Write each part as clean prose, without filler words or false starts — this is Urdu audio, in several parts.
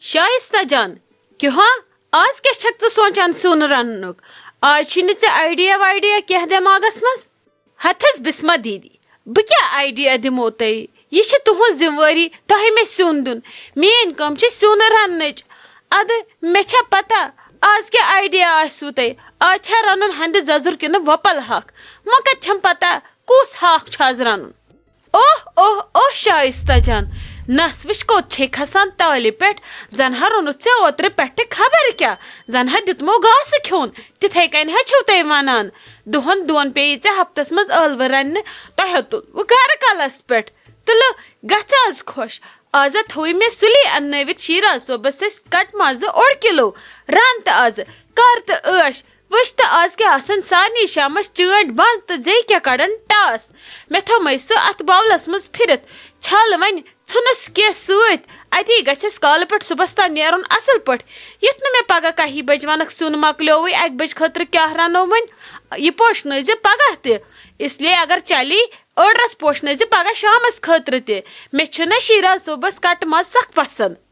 شائستہ جان کہاں آج کیا چھک ژٕ سونچان سیُن رننُک آج چھی نہٕ ژےٚ آیڈیا وایڈیا کینٛہہ دٮ۪ماغس منٛز ہتھ حظ بسما دیدی بہٕ کیٛاہ آیڈیا دِمو تۄہہِ یہ چھِ تُہنٛز ذمہٕ تۄہہِ مےٚ سیُن دیُن میٲنۍ کٲم چھِ سیُن رننٕچ ادٕ مےٚ چھا پتہ آز کیٛاہ آیڈیا آسوٕ تۄہہِ آز چھا رنُن ہندِ ززُر کِنہٕ وۄپل ہاکھ مےٚ کتہِ چھم پتہ کُس ہاکھ چھُ آز رنُن اوہ اوہ اوہ شائستہ جان نس وٕچھ کوٚت چھے کھسان تالہِ پٮ۪ٹھ زن ہا روٚنُتھ ژےٚ اوترٕ پٮ۪ٹھٕ خبر کیٛاہ زن ہا دِتمو گاسہٕ کھیوٚن تِتھے کٔنۍ ہا چھِو تُہۍ ونان دۄہن دۄن پیٚیہِ ژےٚ ہفتس منٛز ٲلوٕ رننہِ تۄہہِ تُل وۄنۍ گرٕ کلس پٮ۪ٹھ تہٕ گژھ آز خۄش آز تھوٚوٕے مےٚ سُلی اننٲوِتھ شیراز صٲبس ٲسۍ کٹہٕ مازٕ 1 کِلو رن تہٕ آزٕ کر تہٕ عٲش وٕچھ تہٕ آز کیٛاہ آسان سارنٕے شامس چٲنٛٹۍ بنٛد تہٕ زے کیٛاہ کڑان ٹاس مےٚ تھوٚومَے سُہ اتھ باولس منٛز پھرِتھ چھل وۄنۍ ژھُنُس کینٛہہ سۭتۍ اتی گژھٮ۪س کالہٕ پٮ۪ٹھ صُبحس تام نیرُن اصل پٲٹھۍ یُتھ نہٕ مےٚ پگاہ 1 بجہِ ونکھ سیُن مۄکلیووٕے 1 بجہِ خٲطرٕ کیٛاہ رنو وۄنۍ یہِ پوشنٲیزِ پگاہ تہِ اسلیے اگر چلی ٲڈرس پوشنٲیزِ پگاہ شامس خٲطرٕ تہِ مےٚ چھُنہ شیراز صٲبس کٹہٕ ماز سخ پسنٛد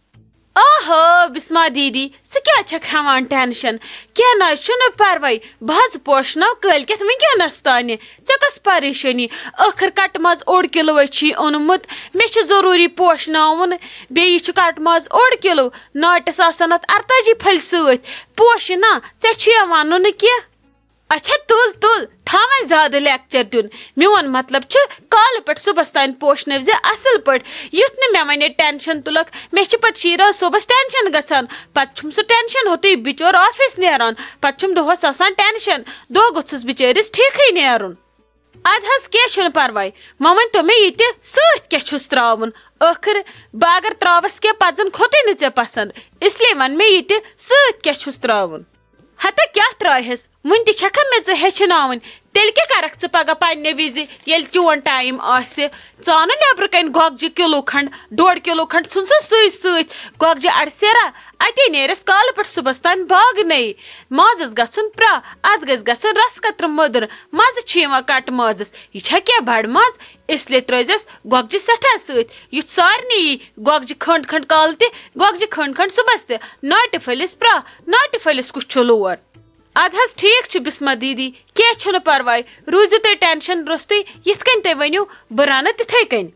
آہو بسما دیدی ژٕ کیٛاہ چھکھ ہٮ۪وان ٹینشن کینٛہہ نہ حظ چھُنہٕ پرواے بہٕ حظ پوشناو کٲلۍکٮ۪تھ وٕنکٮ۪نس تانہِ ژےٚ کۄس پریشٲنی ٲخر کٹہٕ ماز 1 کِلوے چھی اوٚنمُت مےٚ چھُ ضروٗری پوشناوُن بیٚیہِ چھُ کٹہٕ ماز 1 کِلو ناٹِس آسان اتھ 48 پھٔلۍ سۭتۍ پوشہِ نا ژےٚ چھُ یا ونُن کینٛہہ اچھا تُل تُل تھاو وۄنۍ زیادٕ لیکچر دیُن میون مطلب چھُ کالہٕ پٮ۪ٹھ صُبحس تام پوشنٲوزِ اصل پٲٹھۍ یُتھ نہٕ مےٚ وۄنۍ ٹینشن تُلکھ مےٚ چھِ پتہٕ شیراز صٲبس ٹینشن گژھان پتہٕ چھُم سُہ ٹینشن ہوٚتُے بِچور آفِس نیران پتہٕ چھُم دۄہس آسان ٹینشن دۄہ گوٚژھُس بِچٲرِس ٹھیٖکھٕے نیرُن اد حظ کینٛہہ چھُنہٕ پرواے وۄنۍ ؤنۍتو مےٚ یہِ تہِ سۭتۍ کیٛاہ چھُس تراوُن ٲخر بہٕ اگر تراوس کینٛہہ پتہٕ زن کھوٚتُے نہٕ ژےٚ پسنٛد اسلیے ون مےٚ یہِ تہِ سۭتۍ کیٛاہ چھُس تراوُن ہتا کیٛاہ ترٛایہس وُنہِ تہِ چھکھا مےٚ ژٕ ہیٚچھناوٕنۍ تیٚلہِ کیٛاہ کرکھ ژٕ پگاہ پننہِ وِزِ ییٚلہِ چون ٹایم آسہِ ژٕ اَنہٕ نٮ۪برٕ کَنۍ گۄگجہِ 1 کِلوٗ کھنٛڈ 1.5 کِلوٗ کھنٛڈ ژھُن سُہ سۭتۍ گۄگجہِ اڑسیرا اتی نیرٮ۪س کالہٕ پٮ۪ٹھ صُبحس تام باغنٕے مازس گژھُن پرٛا اتھ گژھِ گژھُن رس قطرٕ مٔدٕر مزٕ چھُ یِوان کٹہٕ مازس یہِ چھا کینٛہہ بڑٕ ماز اسلیے ترٲیزٮ۪س گۄگجہِ سٮ۪ٹھاہ سۭتۍ یُتھ سارنٕے یی گۄگجہِ کھنٛڈ کھنٛڈ کالہٕ تہِ گۄگجہِ کھنٛڈ کھنٛڈ صُبحس تہِ ناٹہِ پھٔلِس پرٛا ناٹہِ پھٔلِس کُس چھُ لور اد حظ ٹھیٖک چھُ بسما دیدی کینٛہہ چھُنہٕ پرواے روٗزِو تُہۍ ٹینشن روٚستُے یِتھ کٔنۍ تُہۍ ؤنِو بہٕ رنہٕ تِتھے کٔنۍ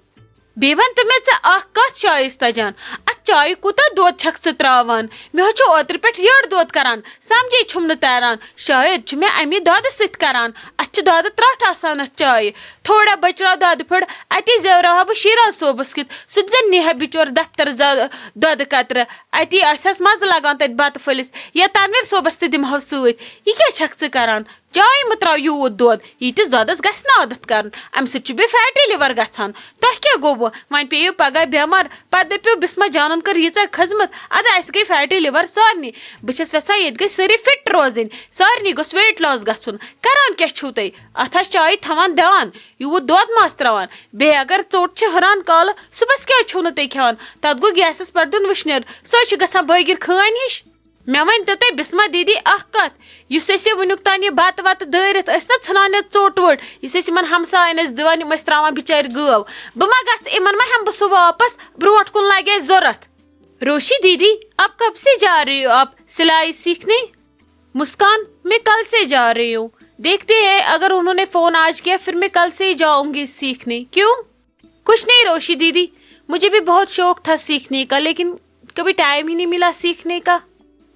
بیٚیہِ ؤنۍ تہٕ مےٚ ژٕ اکھ کتھ شائستہ جان اتھ چایہِ کوٗتاہ دۄد چھکھ ژٕ تراوان مےٚ حظ چھُ اوترٕ پٮ۪ٹھ یٔڑ دۄد کران سمجھے چھُم نہٕ تران شاید چھُ مےٚ امہِ دۄدٕ سۭتۍ کران اتھ چھِ دۄدٕ ترٛٹھ آسان اتھ چایہِ تھوڑا بچراو دۄدٕ پھٔڑ اتی زیوراوہا بہٕ شیراز صٲبس کِتھ سُہ تہِ زن نیہا بِچور دفتر دۄدٕ قطرٕ اتی آسٮ۪س مزٕ لگان تتہِ بتہٕ پھٔلِس یا تنویر صٲبس تہِ دِمہو سۭتۍ یہِ کیٛاہ چھکھ ژٕ کران چایہِ مہ تراو یوٗت دۄد ییٖتِس دۄدس گژھِ نہٕ عادت کرُن امہِ سۭتۍ چھُ بیٚیہِ فیٹی لِور گژھان تۄہہِ کیٛاہ گوٚوٕ وۄنۍ پیٚیِو پگاہ بٮ۪مار پتہٕ دٔپِو بسما جانن کٔر ییٖژاہ خٔذمت ادٕ اسہِ گٔے فیٹی لِور سارنٕے بہٕ چھس یژھان ییٚتہِ گٔژھۍ سٲری فٹ روزٕنۍ سارنٕے گوٚژھ ویٹ لاس گژھُن کران کیٛاہ چھُو تُہۍ اتھ آسہِ چایہِ تھاوان دھیان یوٗت دۄد ما آسہِ تراوان بیٚیہِ اگر ژوٚٹ چھِ ہُران کالہٕ صُبحس کیٛازِ چھُو نہٕ تُہۍ کھٮ۪وان تتھ گوٚو گیسس پٮ۪ٹھ دیُن وٕشنیر سۄ چھِ گژھان بٲگِر خٲنۍ ہِش مےٚ ؤنۍتو تُہۍ بسما دیدی اکھ کتھ یُس أسۍ یہِ وٕنیُک تام یہِ بتہٕ وتہٕ دٲرِتھ ٲسۍ نا ژھٕنان یَتھ ژوٚٹ ووٚٹ یُس أسۍ یِمن ہمساین ٲسۍ دِوان یِم ٲسۍ تراوان بِچارِ گٲو بہٕ ما گژھٕ یِمن ما ہٮ۪مہٕ بہٕ سُہ واپس برونٛٹھ کُن لگہِ اَسہِ ضوٚرتھ روشی دیدی آپ کب سے جا رہی ہو آپ سلائی سیکھنے مسکان میں کل سے جا رہی ہوں دیکھتے ہیں اگر انہوں نے فون آج کیا پھر میں کل سے ہی جاؤں گی سیکھنے کیوں کچھ نہیں روشی دیدی مجھے بھی بہت شوق تھا سیکھنے کا لیکن کبھی ٹائم ہی نہیں ملا سیکھنے کا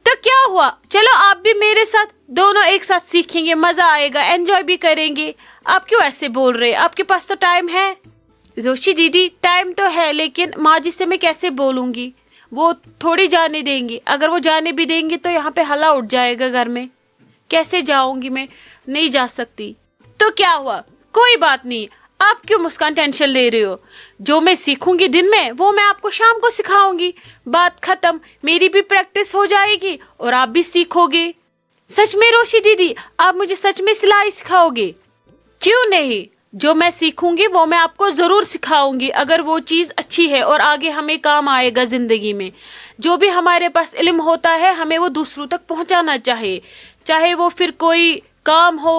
تو کیا ہوا چلو آپ بھی میرے ساتھ دونوں ایک ساتھ سیکھیں گے مزہ آئے گا انجوائے بھی کریں گے آپ کیوں ایسے بول رہے آپ کے پاس تو ٹائم ہے روشی دیدی ٹائم تو ہے لیکن ماں جی سے میں کیسے بولوں گی وہ تھوڑی جانے دیں گی اگر وہ جانے بھی دیں گی تو یہاں پہ ہلا اٹھ جائے گا گھر میں کیسے جاؤں گی میں نہیں جا سکتی تو کیا ہوا کوئی بات نہیں آپ کیوں مسکان ٹینشن لے رہے ہو جو میں سیکھوں گی دن میں وہ میں آپ کو شام کو سکھاؤں گی بات ختم میری بھی پریکٹس ہو جائے گی اور آپ بھی سیکھو گے سچ میں روشی دیدی آپ مجھے سچ میں سلائی سکھاؤ گے کیوں نہیں جو میں سیکھوں گی وہ میں آپ کو ضرور سکھاؤں گی اگر وہ چیز اچھی ہے اور آگے ہمیں کام آئے گا زندگی میں جو بھی ہمارے پاس علم ہوتا ہے ہمیں وہ دوسروں تک پہنچانا چاہیے چاہے وہ پھر کوئی کام ہو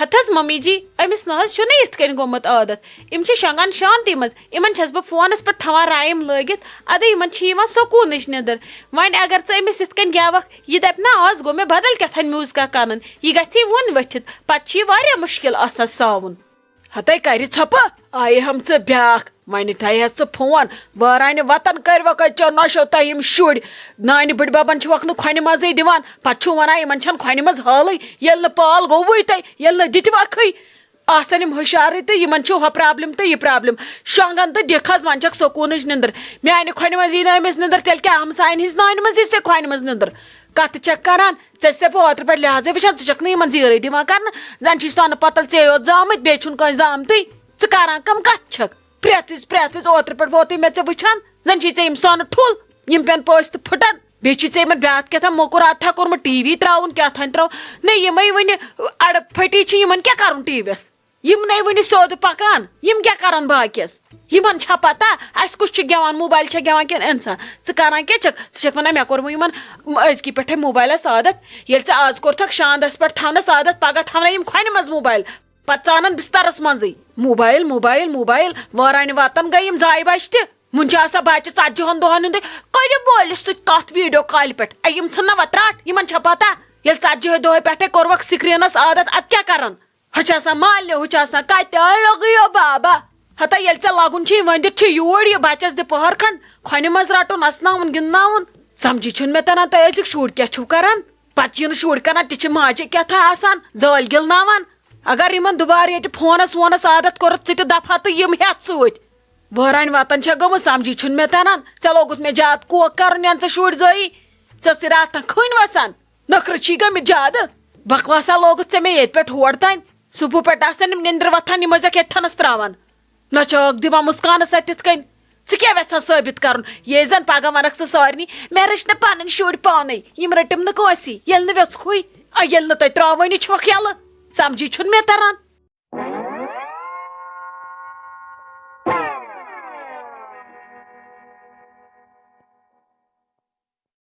ہتس ممی جی امس نہ یت کن گومت عادت ام شنگان شانتی مز ان چھس بہ فونس پہ تھوان رائم لگت ادے ان سکونچ ندر ون اگر ژٕ امس یت کن گیوکھ یہ دپ نا آز گو مے بدل کیتھان میوزکا کنن یہ گژھی ون ؤتھتھ پتہ یہ واریاہ مشکل آسان ساوُن ہتے کر ژھپ آیہِ ہم ژٕ بیاکھ ون تھایہ ژٕ فون وارانہ وطن کروکھ چو نشو تہ یم شر نانہ بڑ ببن چھوکھ نہ کھۄنہِ منزے دِوان پتہٕ چھُ ونان یمن چھن کھۄنہِ منز حالٕے ییٚلہِ نہٕ پال گوٚوُے تہ ییٚلہِ نہٕ دِتوکھٕے آسان یم ہُشارٕے تہٕ یمن چھُ ہۄ پرابلم تہٕ یہِ پرابلم شۄنگان تہٕ دِکھ حظ وۄنۍ چھکھ سکوٗنٕچ نندر میانہ کھۄنہِ منز یی نہٕ أمِس نندر تیٚلہِ کیٛاہ ہمساین ہِنٛز نانہِ منز یی ژےٚ کھۄنہِ منز نندر کتھ چھکھ کران ژےٚ بہٕ اوترٕ پٮ۪ٹھ لحاظے وٕچھان ژٕ چھکھ نہٕ یمن زیٖرٕے دِوان کرنہٕ زن چھِ سۄنہٕ پتل ژےٚ یوت زامٕتۍ بیٚیہِ چھُنہٕ کٲنٛسہِ زامتٕے ژٕ کران کم کتھ چھکھ پرٛٮ۪تھ وِزِ اوترٕ پٮ۪ٹھ ووتُے مےٚ ژےٚ وٕچھان زن چھی ژےٚ یم سۄنہٕ ٹھُل یم پٮ۪ن پٲسۍ تہٕ پھٕٹن بیٚیہِ چھی ژےٚ یمن بیٛاکھ کیٛاہتام موٚکُر اتھا کوٚرمُت ٹی وی تراوُن کیٛاہتام تراوُن نہ یمے وٕنہِ اڑٕ پھٔٹی چھِ یمن کیٛاہ کرُن ٹی ویس یم نَے وٕنہِ سیوٚد پکان یم کیٛاہ کرن باقیس یمن چھا پتہ اسہِ کُس چھُ گٮ۪وان موبایل چھا گٮ۪وان کِنہٕ انسان ژٕ کران کیٛاہ چھکھ ژٕ چھکھ ونان مےٚ کوٚرمُت یمن أزکہِ پٮ۪ٹھے موبایلس عادت ییٚلہِ ژےٚ آز کوٚرتھکھ شاندس پٮ۪ٹھ تھاونس عادت پگہہ تھاوناے یم کھۄنہِ منٛز موبایل پتہٕ ژانن بسترس منٛزٕے موبایل موبایل موبایل وارانہِ واتن گٔے یم زایہِ بچہِ تہِ وُنہِ چھِ آسان بچہِ 40 دۄہن ہُنٛدُے کٔرِو مٲلِس سۭتۍ کتھ ویڈیو کالہِ پٮ۪ٹھ یم ژھٕننا وۄنۍ ترٛٹھ یمن چھا پتہ ییٚلہِ 40 دۄہے پٮ۪ٹھے کوٚروکھ سکریٖنس عادت ادٕ کیٛاہ کرن ہُہ چھِ آسان مالنہِ ہُہ چھِ آسان کتہِ لگٕیو بابا ہتا ییٚلہِ ژےٚ لگُن چھُے ؤنِتھ چھُ یوٗرۍ یہِ بچس دِ پٔہر کھنڈ کھۄنہِ منٛز رٹُن اسناوُن گِنٛدناوُن سمجھی چھُنہٕ مےٚ تران تۄہہِ أزِکۍ شُرۍ کیٛاہ چھُو کران پتہٕ چھِ نہٕ شُرۍ کران تہِ چھِ ماجہِ کیٛاہ آسان زٲلۍ گِلناوان اگر یمن دُبارٕ ییٚتہِ فونس وونس عادت کوٚرُتھ ژٕ تہِ دفعہ تہٕ یم ہٮ۪تھ سۭتۍ وٲرانہِ وطن چھےٚ گٔمٕژ سمجھی چھُنہٕ مےٚ تران ژےٚ لوگُتھ مےٚ زیادٕ کوک کرُن ین ژٕ شُرۍ زٲیی ژےٚ ٲسٕے راتھن کھٔنۍ وسان نخرٕ چھی گٔمٕتۍ زیادٕ بکواسا لوگُتھ ژےٚ مےٚ ییٚتہِ پٮ۪ٹھ ہور تانۍ صبح پٮ۪ٹھ آسان یم نندرِ وتھان یم ٲسکھ ییٚتہِ تھنس تراوان نہ چھکھ دِوان مسکانس اتھ تِتھ کٔنۍ ژٕ کیٛاہ یژھان ثٲبت کرُن ییٚلہِ زن پگہہ ونکھ ژٕ سارنٕے مےٚ رٔچھ نہٕ پنٕنۍ شُرۍ پانے یم رٔٹِم نہٕ کٲنٛسی ییٚلہِ نہٕ ویژکھٕے ییٚلہِ نہٕ تۄہہِ تراوٲنی چھوکھ یلہٕ سمجھی چھُنہٕ مےٚ تران